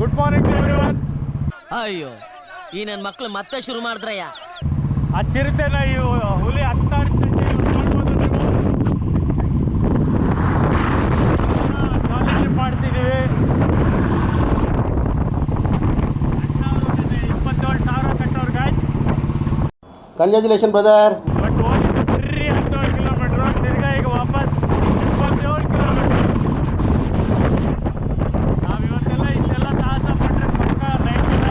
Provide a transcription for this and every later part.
Good morning everyone. ಅಯ್ಯೋ ಈ ನನ್ನ ಮಕ್ಳು ಮತ್ತೆ ಶುರು ಮಾಡಿದ್ರಯ್ಯ. ಆ ಚಿರತೆನ ಈ ಹುಲಿ ಹತ್ತಾಡ್ತೈತೆ ನೋಡ್ಬೋದು ನೀವು. ಕಾಲೇಜ್ ಮಾಡ್ತಿದ್ದೀವಿ. 27,000 ಕಟ್ಟೋರು ಗಾಯ್ಸ್. Congratulation brother. ಬಟ್ ಹೋಗಿ ಬರ್ರಿ 17 ಕಿಲೋಮೀಟ್ರು ತಿರ್ಗಾ ಈಗ ವಾಪಸ್ 27 ಕಿಲೋಮೀಟ್ರ್. ನಾವು ಇವತ್ತೆಲ್ಲ ಇಷ್ಟೆಲ್ಲ ಸಾಹಸ ಪಟ್ಟರೆ ಪಕ್ಕ ನೈಟಿನ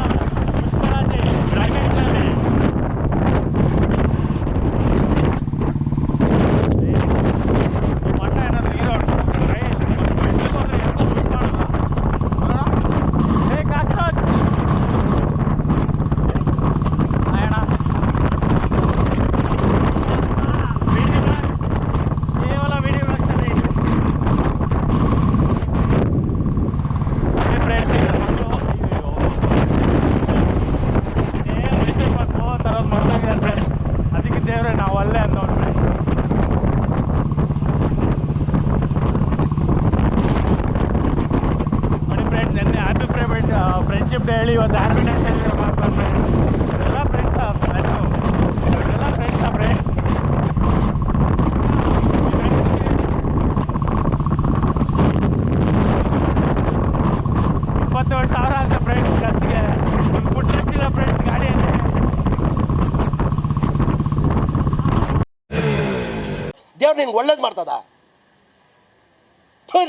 ಪುಷ್ಪರಾಜಿ ಬ್ರಾಕೆಟ್ನಲ್ಲಿ ಮಟ್ಟ ಏನಾದ್ರು ನೀರು ಹೊಡ್ಕೊಂಡ್ರೆ ಎಲ್ಲ ಮಿಸ್ ಮಾಡೋದು. ಹೇ ಕಾಕ್ರೋಚ್ ಅಣ್ಣ ಕೇವಲ ವಿಡಿಯೋ ಆಗ್ತದೆ. ಅದಕ್ಕೆ ದೇವ್ರೆ ನಾವು ಅಲ್ಲೇ ಅಂತ ನೋಡ್ಬಿಡಿ. ನೋಡಿ ಫ್ರೆಂಡ್ಸ್, ನೆನ್ನೆ ಹ್ಯಾಪಿ ಪ್ರೈವೇಟ್ ಫ್ರೆಂಡ್ಶಿಪ್ ಡೇ ಹೇಳಿ ಇವತ್ತು ಹ್ಯಾಪಿ ನ್ಯಾಷನಲ್ ಡೇ ಮಾಡ್ಕೊಂಡು ಎಲ್ಲ ಫ್ರೆಂಡ್ಸ್ ಇವರೆಲ್ಲ ಫ್ರೆಂಡ್ಸ್ ಫ್ರೆಂಡ್ಸ್. 27,000 ಅಂತ ಫ್ರೆಂಡ್ಸ್ ಖರ್ಚಿಗೆ ಒಂದು ಪುಟ್ಟಿಲ್ಲ ಫ್ರೆಂಡ್ಸ್ ಗಾಡಿಯಲ್ಲಿ. ದೇವ್ರು ನಿನ್ಗೆ ಒಳ್ಳೇದು ಮಾಡ್ತದ.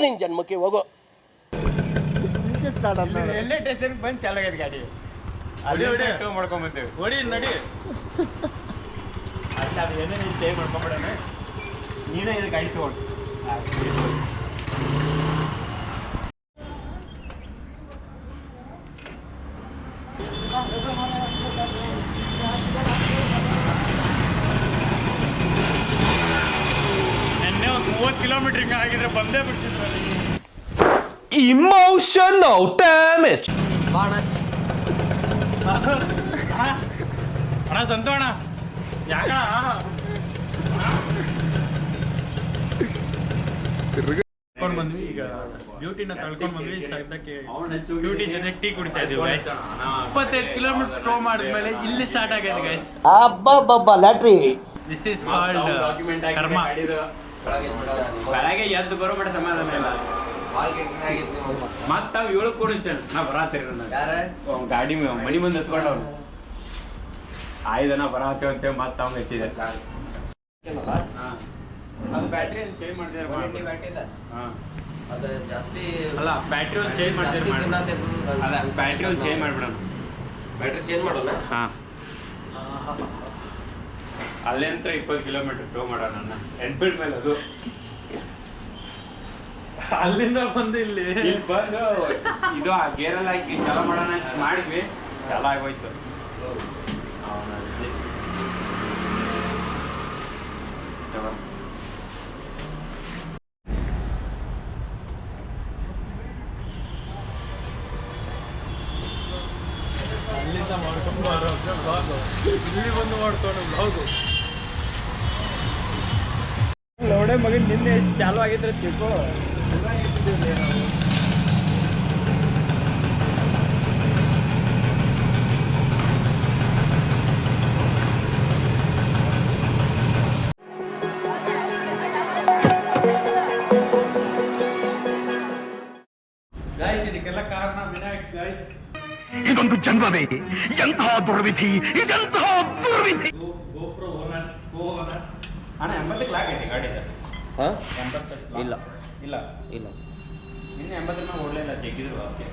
ನಿನ್ ಜನ್ಮಕ್ಕೆ ಹೋಗು. ಎಲ್ಲೇ ಸ್ಟೇಷನ್ಗೆ ಬಂದು ಚಾಲಾಗೈತೆ ಗಾಡಿ. ಅದು ಮಾಡ್ಕೊಂಬಂತೇವೆ ಓಡಿ ನಡಿ. ಅದು ಏನೇ ನೀನು ಚೇಂಜ್ ಮಾಡ್ಕೊಂಬಿಡೋಣ. ನೀನೇ ಇದು ಗಾಡಿ ತೊಗೊಂಡು ನೆನ್ನೆ ಒಂದು 30 ಕಿಲೋಮೀಟರ್ ಹಿಂಗೆ ಆಗಿದ್ರೆ ಬಂದೇ ಬಿಡ್ತಿದ್ರು ಅಲ್ಲಿ. Emotional damage. ಅಣ್ಣ ಸಂತೋಣ ಯಾಕ ಕಳ್ಕೊಂಡ್ ಬಂದ್ವಿ. ಈಗ ಬ್ಯೂಟಿನ ಕಳ್ಕೊಂಡ್ ಬಂದ್ವಿ. ಸದ್ಯಕ್ಕೆ ಬ್ಯೂಟಿ ಜೊತೆ ಟೀ ಕುಡಿತಾ ಇದೀವಿ ಗೈಸ್. 25 ಕಿಲೋಮೀಟರ್ ಟ್ರೋ ಮಾಡಿದ್ಮೇಲೆ ಇಲ್ಲಿ ಸ್ಟಾರ್ಟ್ ಆಗೈತೆ ಗೈಸ್. ಅಬ್ಬಬ್ಬಬ್ಬ ಲ್ಯಾಟ್ರಿ. ದಿಸ್ ಇಸ್ ಕಾಲ್ಡ್ ಕರ್ಮ. ಬೆಳಗ್ಗೆ ಎದ್ದು ಬರೋಬೇಡ ಸಮಾಧಾನ ಇಲ್ಲ. ಮತ್ತ 7 ಕೂಡ ನಾ ಬರಾತೀರಿ ಗಾಡಿ ಮನಿ ಮುಂದೆ ಹಚ್ಕೊಂಡವ್ನು 5 ಜನ ಬರಾತೇವ ಅಂತೇಳಿ ಮತ್ತೆ ಅವ್ನು ಹೆಚ್ಚಿದೆ. ಅದು ಬ್ಯಾಟ್ರಿ ಚೇಂಜ್ ಮಾಡ್ತಿದ್ದಾರೆ. ಅಲ್ಲ ಬ್ಯಾಟ್ರಿ ಒಂದು ಚೇಂಜ್ ಮಾಡ್ತಿದ್ದಾರೆ. ಅಲ್ಲ ಬ್ಯಾಟ್ರಿ ಒಂದು ಚೇಂಜ್ ಮಾಡ್ಬಿಡೋಣ. ಬ್ಯಾಟ್ರಿ ಚೇಂಜ್ ಮಾಡೋಣ. ಹಾಂ ಅಲ್ಲೇಂತ 20 ಕಿಲೋಮೀಟರ್ ಟೋ ಮಾಡೋಣ. ಎನ್ಫೀಲ್ಡ್ ಮೇಲೆ ಅದು ಅಲ್ಲಿಂದ ಬಂದು ಇಲ್ಲಿ ಬಂದು ಇದು ಆ ಗೇರಲ್ಲಿ ಹಾಕಿ ಚಾಲ ಮಾಡೋಣ ಅಂತ ಮಾಡಿದ್ವಿ. ಚಾಲ ಆಗೋಯ್ತು. ಅಲ್ಲಿಂದ ಮಾಡ್ಕೊಂಡು ಬ್ಲಾಗು, ಇಲ್ಲಿ ಬಂದು ಮಾಡ್ಕೊಂಡು ಬ್ಲಾಗು. ಲೋಡೆ ಮಗನ್ ನಿನ್ನೆ ಎಷ್ಟು ಚಾಲು ಆಗಿದ್ರೆ ತಿಳ್ಕೊ. ಗಾಯ್ಸ್ ಇದಕ್ಕೆಲ್ಲ ಕಾರಣ ವಿನಾಯಕ್ ಗಾಯ್ಸ್. ಇದೊಂದು ಜನ್ಮವೇ, ಎಂತಹ ದುರ್ವಿಧಿ, ಇದೆಂತಹ ದುರ್ವಿಧಿ. ಗೋಪ್ರೋ ಓನರ್ ಅಣ್ಣ 80 ಲಾಕ್ ಐತಿ ಗಾಡಿ. ಹಾಂ 80 ಇಲ್ಲ ಇಲ್ಲ ಇಲ್ಲ ನಿನ್ನೆ 80 ಓಡಲಿಲ್ಲ ಜಗ್ಗಿದ್ರು. ಓಕೆ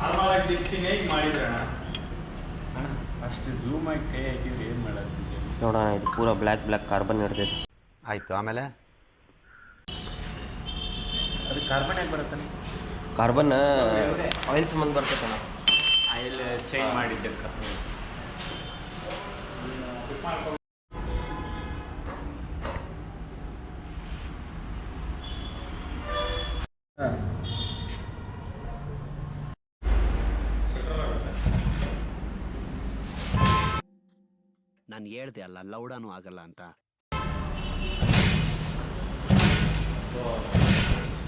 ನಾರ್ಮಲ್ ಆಗಿ ದಿಕ್ಸಿನೇ ಈಗ ಮಾಡಿದ್ರೆ ಅಣ್ಣ ಅಷ್ಟು ಝೂಮ್ ಆಗಿ ಕೈ ಹಾಕಿದ್ರೆ ಏನು ಮಾಡೋದು ನೋಡೋಣ. ಇದು ಪೂರಾ ಬ್ಲ್ಯಾಕ್ ಕಾರ್ಬನ್ ಹಿಡ್ದೈತೆ. ಆಯ್ತು, ಆಮೇಲೆ ಅದು ಕಾರ್ಬನ್ ಆಗಿ ಬರುತ್ತೆ. ಕಾರ್ಬನ್ ಆಯಿಲ್ ಸಂಬಂಧ ಬರ್ತೈತಣ್ಣ. ಆಯಿಲ್ ಚೇಂಜ್ ಮಾಡಿದ್ದೆ. ನಾನು ಹೇಳ್ದೆ ಅಲ್ಲ ಲೌಡಾನು ಆಗಲ್ಲ ಅಂತ.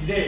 ಇದೆ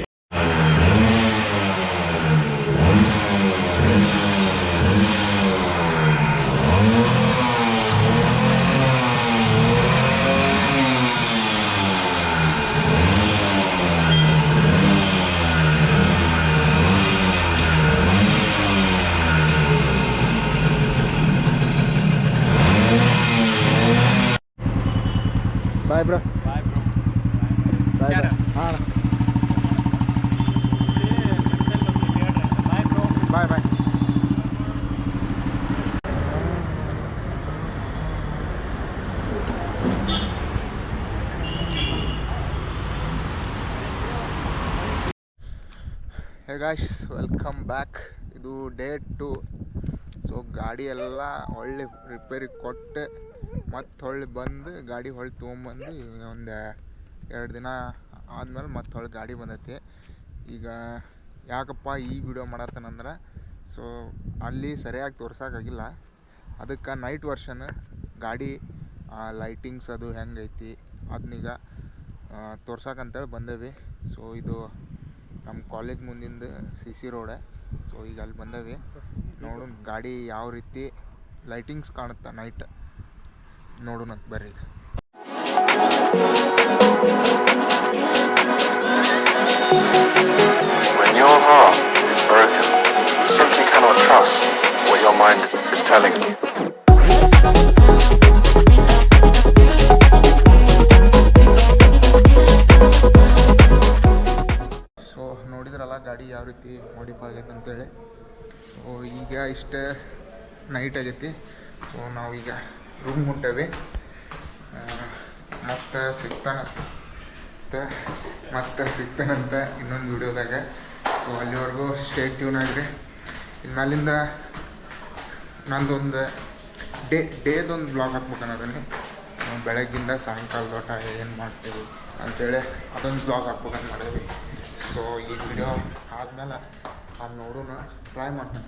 ಹೇ ಗಾಯ್ಸ್, ವೆಲ್ಕಮ್ ಬ್ಯಾಕ್. ಇದು ಡೇ 2. ಸೊ ಗಾಡಿ ಎಲ್ಲ ಹೊಳ್ಳಿ ರಿಪೇರಿ ಕೊಟ್ಟು ಮತ್ತು ಹೊಳ್ಳಿ ಬಂದು ಗಾಡಿ ಹೊಳ್ಳಿ ತೊಗೊಂಬಂದು ಒಂದು 2 ದಿನ ಆದಮೇಲೆ ಮತ್ತೆ ಹೊಳ್ಳಿ ಗಾಡಿ ಬಂದೈತಿ. ಈಗ ಯಾಕಪ್ಪ ಈ ವಿಡಿಯೋ ಮಾಡತ್ತನಂದ್ರೆ, ಸೊ ಅಲ್ಲಿ ಸರಿಯಾಗಿ ತೋರ್ಸೋಕ್ಕಾಗಿಲ್ಲ, ಅದಕ್ಕೆ ನೈಟ್ ವರ್ಷನ್ ಗಾಡಿ ಲೈಟಿಂಗ್ಸ್ ಅದು ಹೆಂಗೈತಿ ಅದನ್ನೀಗ ತೋರ್ಸಕ್ಕಂತೇಳಿ ಬಂದೇವಿ. ಸೊ ಇದು ನಮ್ಮ ಕಾಲೇಜ್ ಮುಂದಿಂದ CC ರೋಡ್. ಸೊ ಈಗ ಅಲ್ಲಿ ಬಂದೇವಿ, ನೋಡೋಣ ಗಾಡಿ ಯಾವ ರೀತಿ ಲೈಟಿಂಗ್ಸ್ ಕಾಣುತ್ತೆ ನೈಟ್, ನೋಡೋಣ ಬರ್ರಿ. When your heart is broken, you simply cannot trust what your mind is telling you. So ನೋಡಿದ್ರಲ್ಲ ಗಾಡಿ ಯಾವ ರೀತಿ ಮಾಡಿಫೈ ಆಗೈತೆ ಅಂತೇಳಿ. ಸೊ ಈಗ ಇಷ್ಟೇ ನೈಟ್ ಆಗೈತಿ. ಸೊ ನಾವೀಗ ರೂಮ್ ಹೊಂಟೇವಿ. ಮತ್ತೆ ಸಿಗ್ತಾನಂತ ಇನ್ನೊಂದು ವಿಡಿಯೋದಾಗ. ಸೊ ಅಲ್ಲಿವರೆಗೂ ಸ್ಟೇ ಟ್ಯೂನ್ ಆಗಿರಿ. ಇನ್ನಾಲಿಂದ ನಂದೊಂದು ಡೇದೊಂದು ಬ್ಲಾಗ್ ಹಾಕ್ಬೇಕನ್ನೋದನ್ನು, ಬೆಳಗ್ಗಿಂದ ಸಾಯಂಕಾಲ ದೊಡ್ಡ ಏನು ಮಾಡ್ತೀವಿ ಅಂಥೇಳಿ ಅದೊಂದು ಬ್ಲಾಗ್ ಹಾಕ್ಬೇಕಂತ ಮಾಡೀವಿ. ಸೊ ಈ ವಿಡಿಯೋ ಆದಮೇಲೆ ಅದು ನೋಡೋಣ, ಟ್ರೈ ಮಾಡ್ತೀನಿ.